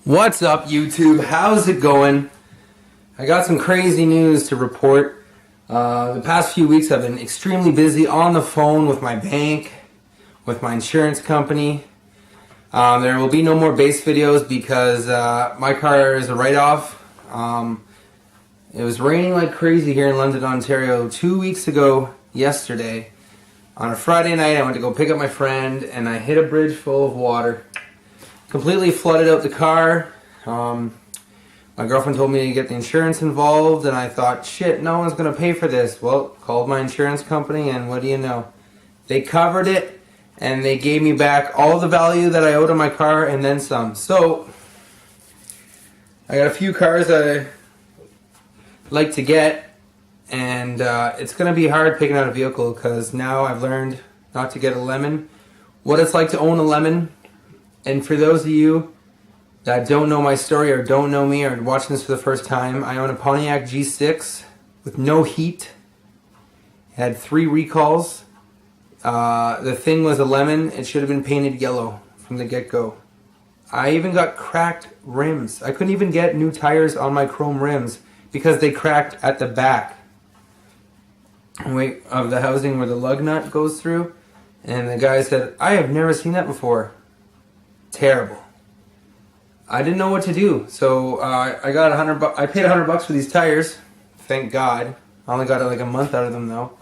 What's up, YouTube? How's it going? I got some crazy news to report. The past few weeks I've been extremely busy on the phone with my bank, with my insurance company. There will be no more base videos because my car is a write-off. It was raining like crazy here in London, Ontario 2 weeks ago yesterday. On a Friday night I went to go pick up my friend and I hit a bridge full of water. Completely flooded out the car. My girlfriend told me to get the insurance involved, and I thought, shit, no one's going to pay for this. Well, called my insurance company, and what do you know? They covered it, and they gave me back all the value that I owed on my car, and then some. So, I got a few cars that I like to get, and it's going to be hard picking out a vehicle, because now I've learned not to get a lemon. What it's like to own a lemon. And for those of you that don't know my story or don't know me or watching this for the first time, I own a Pontiac G6 with no heat. It had 3 recalls. The thing was a lemon. It should have been painted yellow from the get-go. I even got cracked rims. I couldn't even get new tires on my chrome rims because they cracked at the back of the housing where the lug nut goes through. And the guy said, I have never seen that before. Terrible. I didn't know what to do, so I got $100. I paid $100 for these tires. Thank God. I only got like a month out of them though,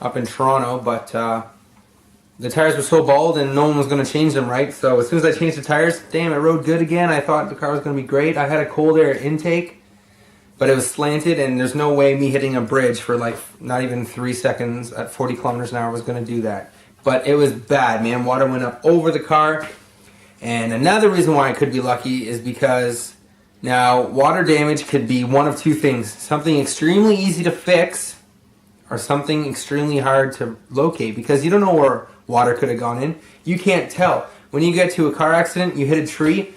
up in Toronto. But the tires were so bald, and no one was going to change them, right? So as soon as I changed the tires, damn, it rode good again. I thought the car was going to be great. I had a cold air intake, but it was slanted, and there's no way me hitting a bridge for like not even 3 seconds at 40 kilometers an hour was going to do that. But it was bad, man. Water went up over the car. And another reason why I could be lucky is because now water damage could be one of two things. Something extremely easy to fix or something extremely hard to locate because you don't know where water could have gone in. You can't tell. When you get to a car accident, you hit a tree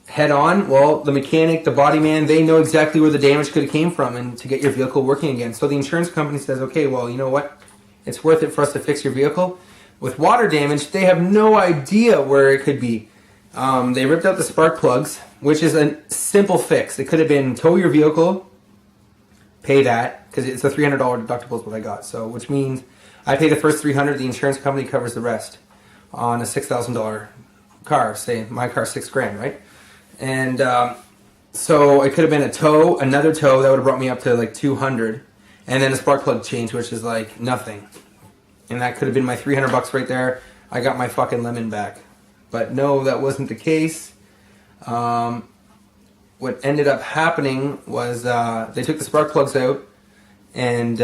head on, well, the mechanic, the body man, they know exactly where the damage could have came from and to get your vehicle working again. So the insurance company says, okay, well, you know what? It's worth it for us to fix your vehicle. With water damage, they have no idea where it could be. They ripped out the spark plugs, which is a simple fix. It could have been tow your vehicle, pay that, because it's a $300 deductible is what I got. So, which means I pay the first $300, the insurance company covers the rest on a $6,000 car. Say my car's $6,000, right? And so it could have been a tow, another tow that would have brought me up to like $200, and then a spark plug change, which is like nothing. And that could have been my $300 right there. I got my fucking lemon back. But no, that wasn't the case. What ended up happening was they took the spark plugs out and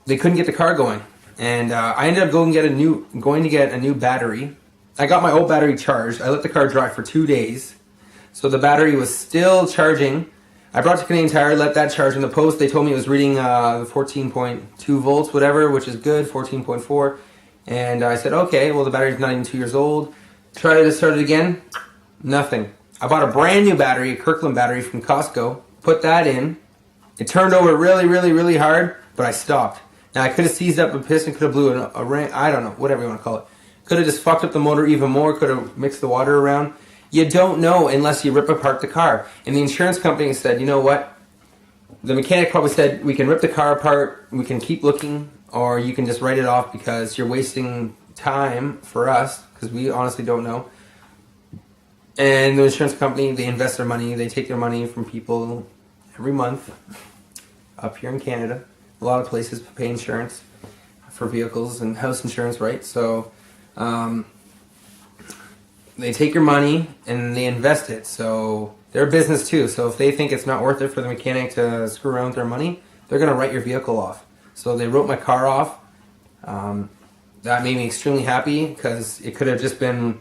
they couldn't get the car going. And I ended up going to get a new battery. I got my old battery charged. I let the car dry for 2 days. So the battery was still charging. I brought it to Canadian Tire, let that charge in the post. They told me it was reading 14.2 volts, whatever, which is good, 14.4. And I said, okay, well, the battery's not even 2 years old. Tried to start it again. Nothing. I bought a brand new battery, a Kirkland battery from Costco. Put that in. It turned over really, really, really hard, but I stopped. Now, I could have seized up a piston, could have blew a ring, I don't know, whatever you want to call it. Could have just fucked up the motor even more, could have mixed the water around. You don't know unless you rip apart the car. And the insurance company said, you know what? The mechanic probably said, we can rip the car apart, we can keep looking, or you can just write it off because you're wasting time for us, because we honestly don't know. And the insurance company, they invest their money, they take their money from people every month up here in Canada. A lot of places pay insurance for vehicles and house insurance, right? So they take your money and they invest it. So they're a business too. So if they think it's not worth it for the mechanic to screw around with their money, they're going to write your vehicle off. So they wrote my car off. That made me extremely happy because it could have just been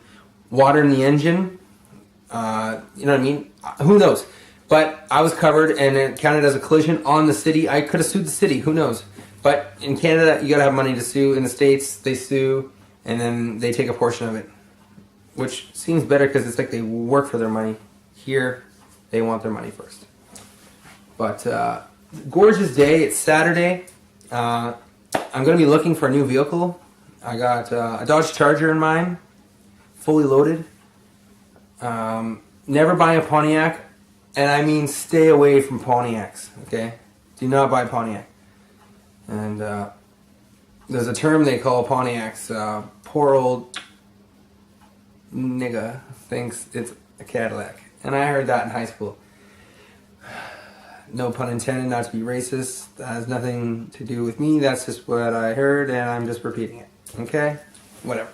water in the engine. You know what I mean? Who knows? But I was covered and it counted as a collision on the city. I could have sued the city. Who knows? But in Canada, you got to have money to sue. In the States, they sue and then they take a portion of it, which seems better because it's like they work for their money. Here, they want their money first. But gorgeous day. It's Saturday. I'm going to be looking for a new vehicle. I got a Dodge Charger in mind, fully loaded. Never buy a Pontiac, and I mean stay away from Pontiacs, okay? Do not buy Pontiac. And there's a term they call Pontiacs, poor old nigga thinks it's a Cadillac. And I heard that in high school. No pun intended, not to be racist. That has nothing to do with me. That's just what I heard, and I'm just repeating it. Okay? Whatever.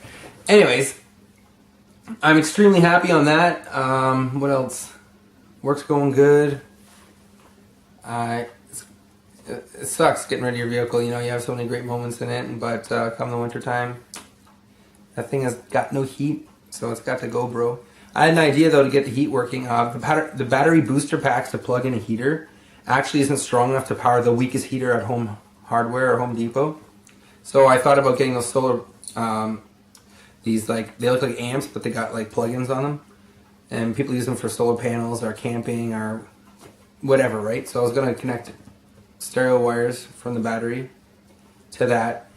Anyways, I'm extremely happy on that. What else? Work's going good. It sucks getting rid of your vehicle. You know, you have so many great moments in it, but come the winter time, that thing has got no heat, so it's got to go, bro. I had an idea, though, to get the heat working. The battery booster packs to plug in a heater actually isn't strong enough to power the weakest heater at Home Hardware or Home Depot. So I thought about getting those solar, these like, they look like amps, but they got like plugins on them. And people use them for solar panels or camping or whatever, right? So I was going to connect stereo wires from the battery to that,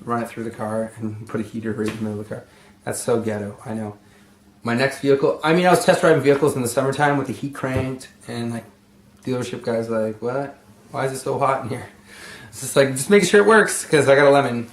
run it through the car, and put a heater right in the middle of the car. That's so ghetto, I know. My next vehicle, I mean, I was test driving vehicles in the summertime with the heat cranked, and like, dealership guys like, what? Why is it so hot in here? It's just like, just making sure it works, because I got a Lemon.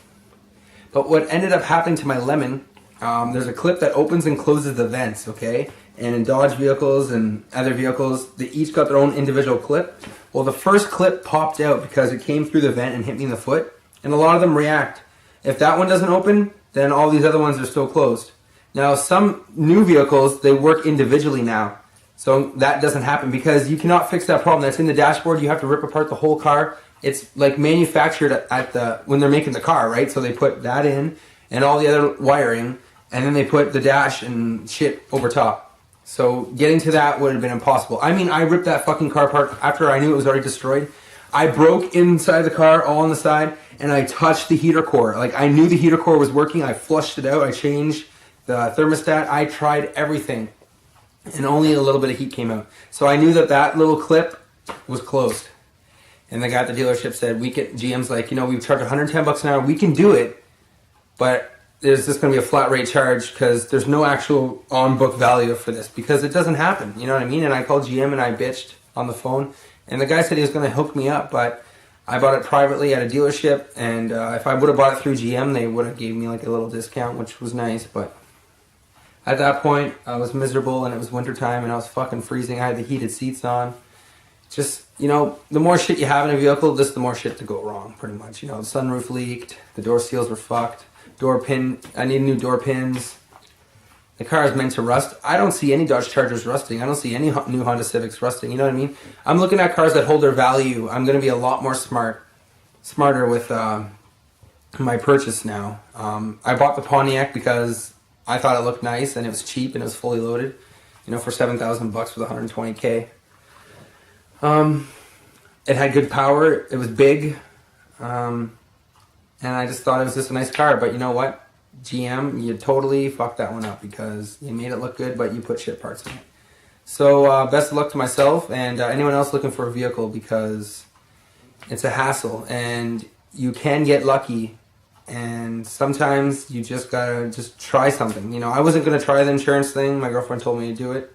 But what ended up happening to my Lemon, there's a clip that opens and closes the vents, okay? And in Dodge vehicles and other vehicles, they each got their own individual clip. Well, the first clip popped out because it came through the vent and hit me in the foot. And a lot of them react. If that one doesn't open, then all these other ones are still closed. Now, some new vehicles, they work individually now. So that doesn't happen because you cannot fix that problem. That's in the dashboard. You have to rip apart the whole car. It's like manufactured at when they're making the car, right? So they put that in and all the other wiring, and then they put the dash and shit over top. So getting to that would have been impossible. I mean, I ripped that fucking car apart after I knew it was already destroyed. I broke inside the car, all on the side, and I touched the heater core. Like, I knew the heater core was working. I flushed it out. I changed the thermostat. I tried everything, and only a little bit of heat came out. So I knew that that little clip was closed. And the guy at the dealership said, GM's like, you know, we charge $110 an hour. We can do it, but there's just going to be a flat rate charge because there's no actual on-book value for this because it doesn't happen. You know what I mean? And I called GM and I bitched on the phone. And the guy said he was going to hook me up, but I bought it privately at a dealership. And if I would have bought it through GM, they would have gave me like a little discount, which was nice. But at that point, I was miserable and it was wintertime and I was fucking freezing. I had the heated seats on. Just, you know, the more shit you have in a vehicle, just the more shit to go wrong, pretty much. You know, the sunroof leaked, the door seals were fucked. I need new door pins. The car is meant to rust. I don't see any Dodge Chargers rusting. I don't see any new Honda Civics rusting. You know what I mean? I'm looking at cars that hold their value. I'm going to be a lot more smarter with my purchase now. I bought the Pontiac because I thought it looked nice and it was cheap and it was fully loaded. You know, for $7,000 with 120K. It had good power. It was big. And I just thought it was just a nice car. But you know what? GM, you totally fucked that one up because you made it look good, but you put shit parts in it. So best of luck to myself and anyone else looking for a vehicle because it's a hassle. And you can get lucky. And sometimes you just gotta just try something. You know, I wasn't going to try the insurance thing. My girlfriend told me to do it.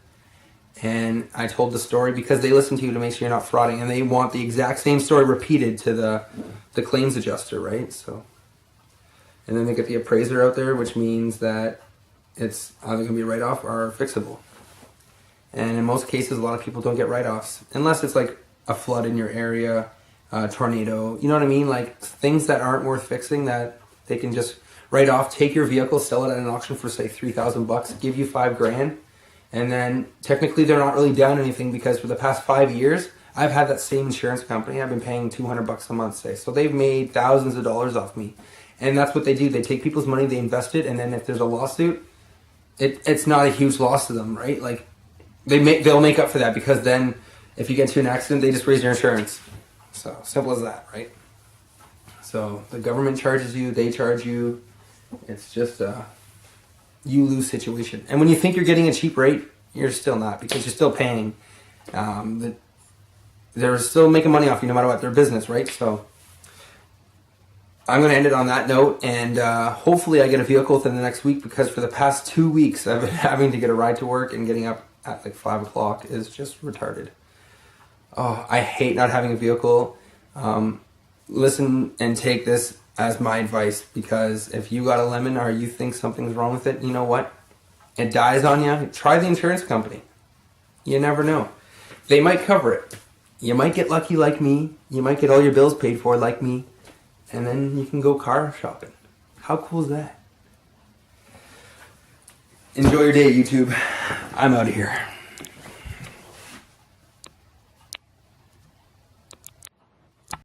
And I told the story because they listen to you to make sure you're not frauding. And they want the exact same story repeated to the claims adjuster, right? So, and then they get the appraiser out there, which means that it's either going to be a write-off or fixable. And in most cases, a lot of people don't get write-offs. Unless it's like a flood in your area, a tornado, you know what I mean? Like things that aren't worth fixing that they can just write off, take your vehicle, sell it at an auction for say $3,000, give you $5,000. And then technically they're not really down anything because for the past 5 years, I've had that same insurance company. I've been paying $200 a month, say. So they've made thousands of dollars off me. And that's what they do. They take people's money, they invest it, and then if there's a lawsuit, it's not a huge loss to them, right? Like they'll make up for that because then if you get into an accident, they just raise your insurance. So simple as that, right? So the government charges you, they charge you. It's just you lose situation. And when you think you're getting a cheap rate, you're still not because you're still paying. They're still making money off you no matter what. They're business, right? So I'm going to end it on that note, and hopefully I get a vehicle within the next week, because for the past 2 weeks I've been having to get a ride to work, and getting up at like 5 o'clock is just retarded. Oh, I hate not having a vehicle. Listen and take this as my advice, because if you got a lemon or you think something's wrong with it, you know what? It dies on you. Try the insurance company. You never know. They might cover it. You might get lucky like me. You might get all your bills paid for like me. And then you can go car shopping. How cool is that? Enjoy your day, YouTube. I'm out of here.